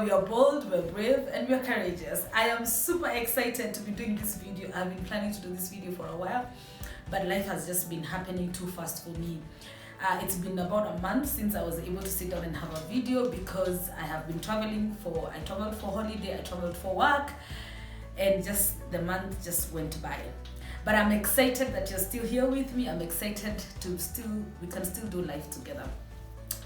we are bold, we're brave, and we're courageous. I am super excited to be doing this video. I've been planning to do this video for a while, but life has just been happening too fast for me. It's been about a month since I was able to sit down and have a video because I have been traveling I traveled for holiday, I traveled for work, and just the month just went by. But I'm excited that you're still here with me. I'm excited we can still do life together.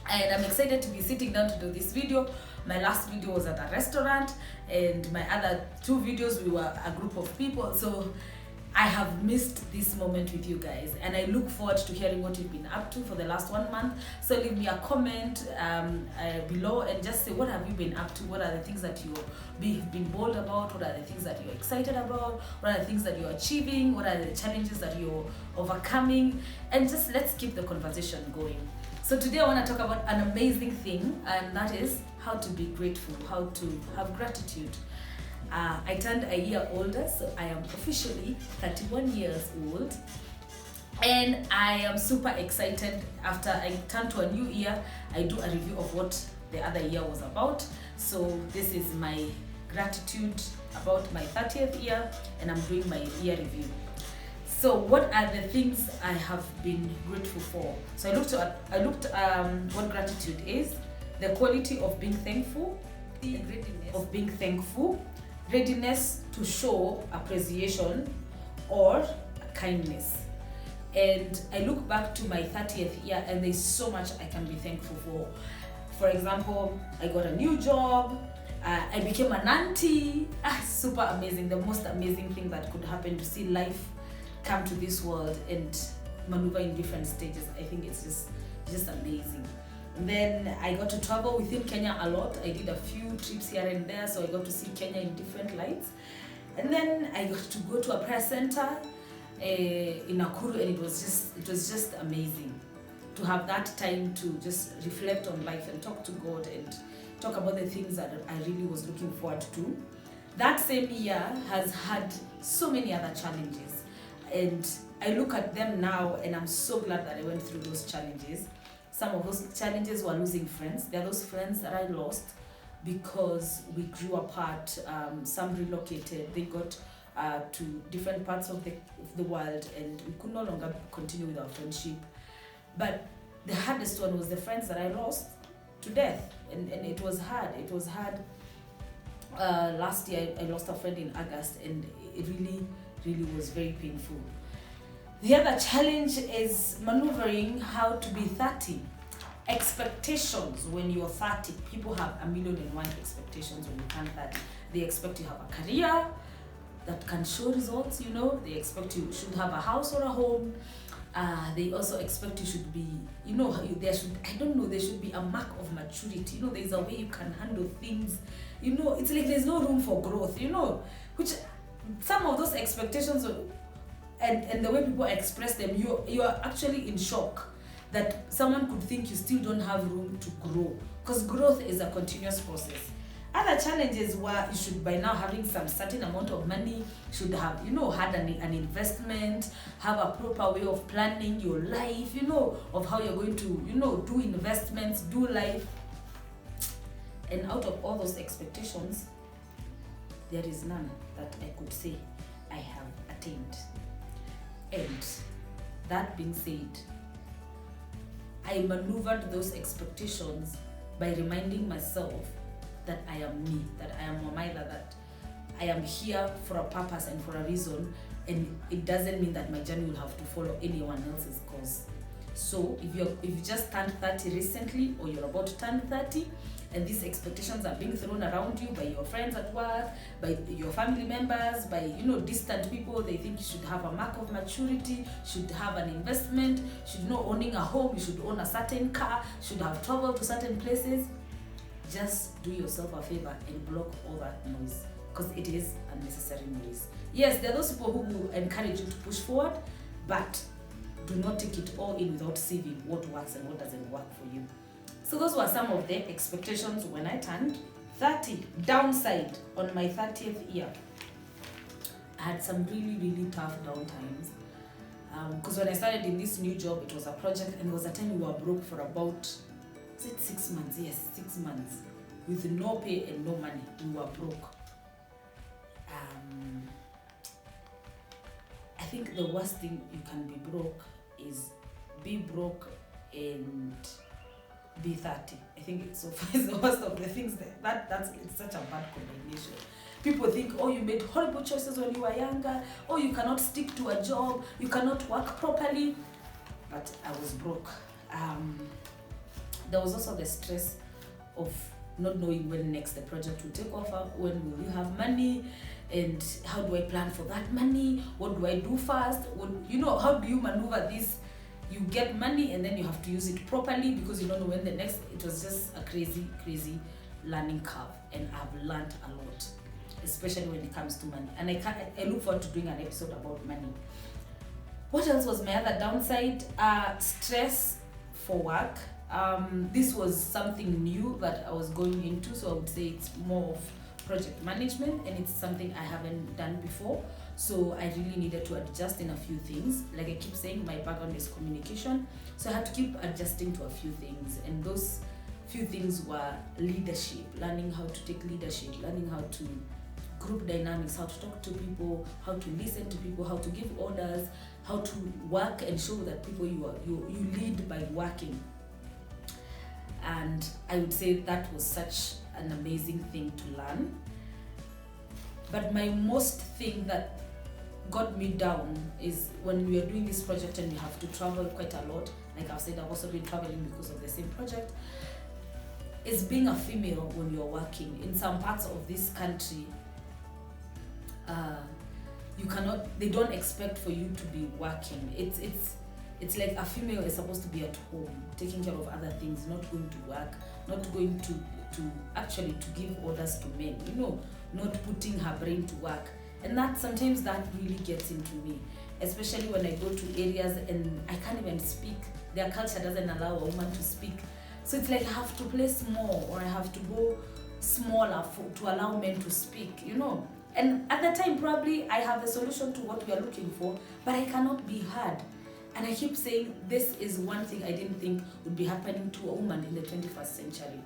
And I'm excited to be sitting down to do this video. My last video was at a restaurant, and my other two videos we were a group of people. So I have missed this moment with you guys, and I look forward to hearing what you've been up to for the last 1 month. So leave me a comment below and just say, what have you been up to? What are the things that you've been bold about? What are the things that you're excited about? What are the things that you're achieving? What are the challenges that you're overcoming? And just let's keep the conversation going. So today I want to talk about an amazing thing, and that is how to be grateful, how to have gratitude. I turned a year older, so I am officially 31 years old, and I am super excited. After I turn to a new year, I do a review of what the other year was about. So this is my gratitude about my 30th year, and I'm doing my year review. So what are the things I have been grateful for? So I looked what gratitude is, the quality of being thankful, readiness to show appreciation or kindness. And I look back to my 30th year, and there's so much I can be thankful for. For example, I got a new job, I became an auntie. Super amazing, the most amazing thing that could happen, to see life come to this world and maneuver in different stages. I think it's just amazing. And then I got to travel within Kenya a lot. I did a few trips here and there, so I got to see Kenya in different lights. And then I got to go to a prayer center in Nakuru, and it was just amazing to have that time to just reflect on life and talk to God and talk about the things that I really was looking forward to. That same year has had so many other challenges, and I look at them now and I'm so glad that I went through those challenges. Some of those challenges were losing friends. There are those friends that I lost because we grew apart. Some relocated, they got to different parts of the world, and we could no longer continue with our friendship. But the hardest one was the friends that I lost to death, and it was hard. It was hard. Last year I lost a friend in August, and it really was very painful. The other challenge is maneuvering how to be 30. Expectations when you're 30. People have 1,000,001 expectations when you turn 30. They expect you have a career that can show results, They expect you should have a house or a home. They also expect you should be, there should be a mark of maturity. There's a way you can handle things. It's like there's no room for growth, which some of those expectations and the way people express them, you are actually in shock that someone could think you still don't have room to grow, because growth is a continuous process. Other challenges were you should by now having some certain amount of money, should have had an investment, have a proper way of planning your life, of how you're going to do investments, do life. And out of all those expectations, there is none that I could say I have attained. And that being said, I maneuvered those expectations by reminding myself that I am me, that I am Wamaila, that I am here for a purpose and for a reason, and it doesn't mean that my journey will have to follow anyone else's course. So if you just turned 30 recently, or you're about to turn 30, and these expectations are being thrown around you by your friends at work, by your family members, by distant people, they think you should have a mark of maturity, should have an investment, should owning a home, you should own a certain car, should have traveled to certain places. Just do yourself a favor and block all that noise, because it is unnecessary noise. Yes, there are those people who will encourage you to push forward, but do not take it all in without seeing what works and what doesn't work for you. So those were some of the expectations when I turned 30. Downside on my 30th year, I had some really tough downtimes. Because when I started in this new job, it was a project, and there was a time we were broke for about, is it 6 months? Yes, 6 months. with no pay and no money. We were broke. I think the worst thing you can be broke is be broke and be 30. I think it's the worst of the things it's such a bad combination. People think, oh, you made horrible choices when you were younger, oh, you cannot stick to a job, you cannot work properly. But I was broke. There was also the stress of not knowing when next the project will take off, when will you have money, and how do I plan for that money? What do I do first? How do you maneuver this? You get money and then you have to use it properly because you don't know when the next. It was just a crazy learning curve, and I've learned a lot, especially when it comes to money. And I look forward to doing an episode about money. What else was my other downside? Stress for work. This was something new that I was going into, so I would say it's more of project management, and it's something I haven't done before. So I really needed to adjust in a few things. Like I keep saying, my background is communication, so I had to keep adjusting to a few things, and those few things were leadership, learning how to take leadership, learning how to group dynamics, how to talk to people, how to listen to people, how to give orders, how to work and show that people you lead by working. And I would say that was such an amazing thing to learn. But my most thing that got me down is when we are doing this project and we have to travel quite a lot. Like I've said, I've also been traveling because of the same project. Is being a female when you're working in some parts of this country. They don't expect for you to be working. It's like a female is supposed to be at home, taking care of other things, not going to work, not going to actually to give orders to men, not putting her brain to work. And sometimes that really gets into me, especially when I go to areas and I can't even speak. Their culture doesn't allow a woman to speak. So it's like I have to play small, or I have to go smaller to allow men to speak, And at the time, probably I have a solution to what we are looking for, but I cannot be heard. And I keep saying this is one thing I didn't think would be happening to a woman in the 21st century.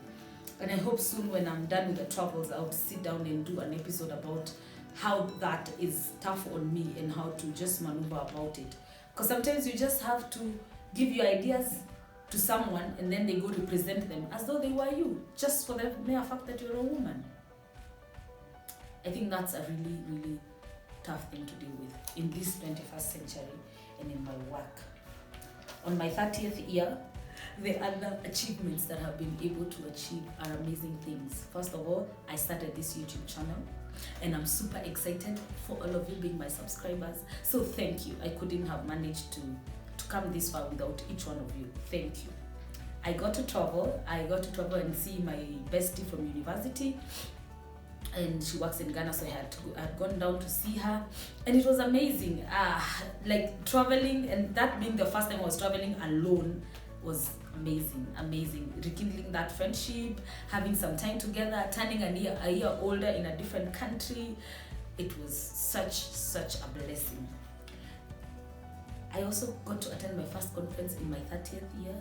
And I hope soon when I'm done with the travels, I'll sit down and do an episode about how that is tough on me and how to just maneuver about it. Because sometimes you just have to give your ideas to someone and then they go represent them as though they were you, just for the mere fact that you're a woman. I think that's a really tough thing to deal with in this 21st century and in my work. On my 30th year, the other achievements that I've been able to achieve are amazing things. First of all, I started this YouTube channel, and I'm super excited for all of you being my subscribers. So thank you. I couldn't have managed to come this far without each one of you. Thank you. I got to travel and see my bestie from university, and she works in Ghana, so I had gone down to see her, and it was amazing. Like traveling, and that being the first time I was traveling alone was amazing. Rekindling that friendship, having some time together, turning a year older in a different country. It was such a blessing. I also got to attend my first conference in my 30th year.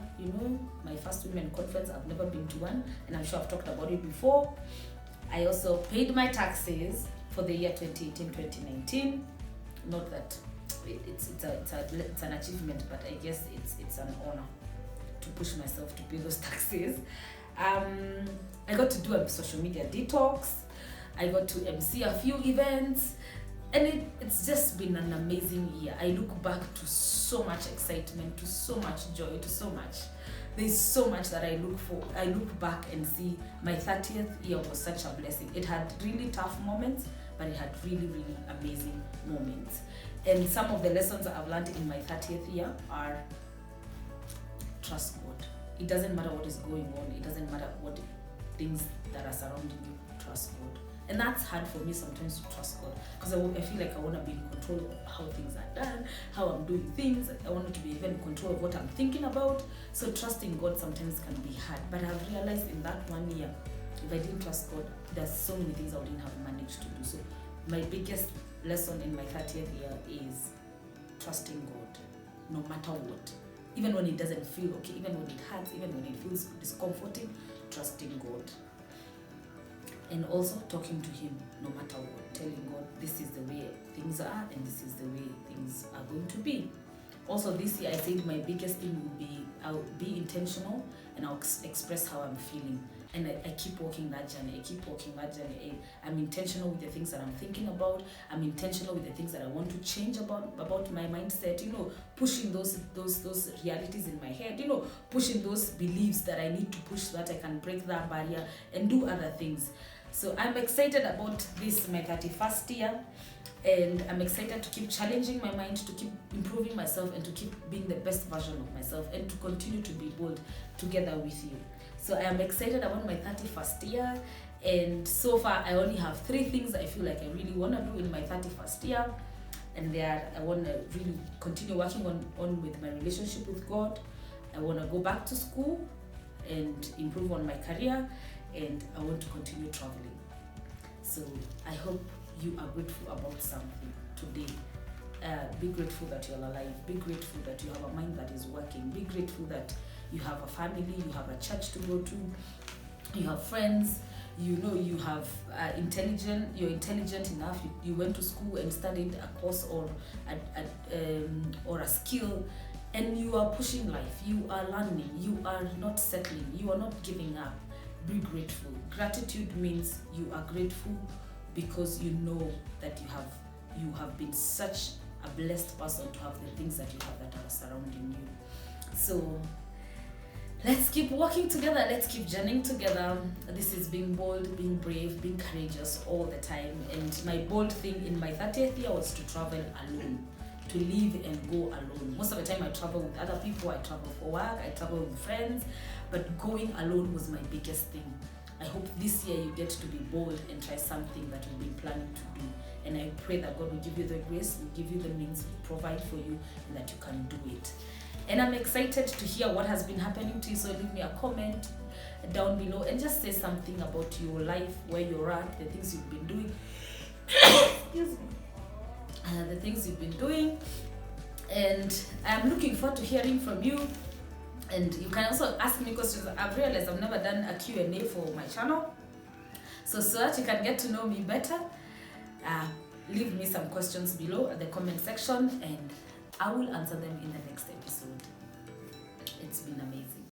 My first women conference. I've never been to one, and I'm sure I've talked about it before. I also paid my taxes for the year 2018-2019. Not that it's an achievement, but I guess it's an honor to push myself to pay those taxes. I got to do a social media detox. I got to MC a few events, and it's just been an amazing year. I look back to so much excitement, to so much joy, to so much. There's so much that I look back and see my 30th year was such a blessing. It had really tough moments, but it had really amazing moments. And some of the lessons that I've learned in my 30th year are trust God. It doesn't matter what is going on. It doesn't matter what things that are surrounding you. Trust God. And that's hard for me sometimes to trust God, because I feel like I want to be in control of how things are done, how I'm doing things. I want to be even in control of what I'm thinking about. So trusting God sometimes can be hard. But I've realized in that 1 year, if I didn't trust God, there's so many things I wouldn't have managed to do. So my biggest lesson in my 30th year is trusting God, no matter what. Even when it doesn't feel okay, even when it hurts, even when it feels discomforting, trusting God. and also talking to him no matter what, telling God this is the way things are and this is the way things are going to be. Also this year I said my biggest thing will be I'll be intentional and I'll express how I'm feeling. And I keep walking that journey. I'm intentional with the things that I'm thinking about. I'm intentional with the things that I want to change about my mindset. Pushing those realities in my head. Pushing those beliefs that I need to push so that I can break that barrier and do other things. So I'm excited about this, my 31st year. And I'm excited to keep challenging my mind, to keep improving myself, and to keep being the best version of myself, and to continue to be bold together with you. So I am excited about my 31st year, and so far I only have 3 things I feel like I really want to do in my 31st year. And I want to really continue working on with my relationship with God. I want to go back to school and improve on my career, and I want to continue traveling. So I hope you are grateful about something today. Be grateful that you're alive. Be grateful that you have a mind that is working. Be grateful that you have a family, you have a church to go to, you have friends, you have you're intelligent enough, you went to school and studied a course or a skill, and you are pushing life, you are learning, you are not settling, you are not giving up. Be grateful. Gratitude means you are grateful because you know that you have been such a blessed person to have the things that you have that are surrounding you. So let's keep working together, let's keep journeying together. This is being bold, being brave, being courageous all the time. And my bold thing in my 30th year was to travel alone, to live and go alone. Most of the time I travel with other people, I travel for work, I travel with friends, but going alone was my biggest thing. I hope this year you get to be bold and try something that you've been planning to do. And I pray that God will give you the grace, will give you the means, will provide for you, and that you can do it. And I'm excited to hear what has been happening to you, so leave me a comment down below and just say something about your life, where you're at, the things you've been doing. Excuse me. The things you've been doing. And I'm looking forward to hearing from you. And you can also ask me questions. I've realized I've never done a Q&A for my channel. So that you can get to know me better, leave me some questions below at the comment section and I will answer them in the next episode. It's been amazing.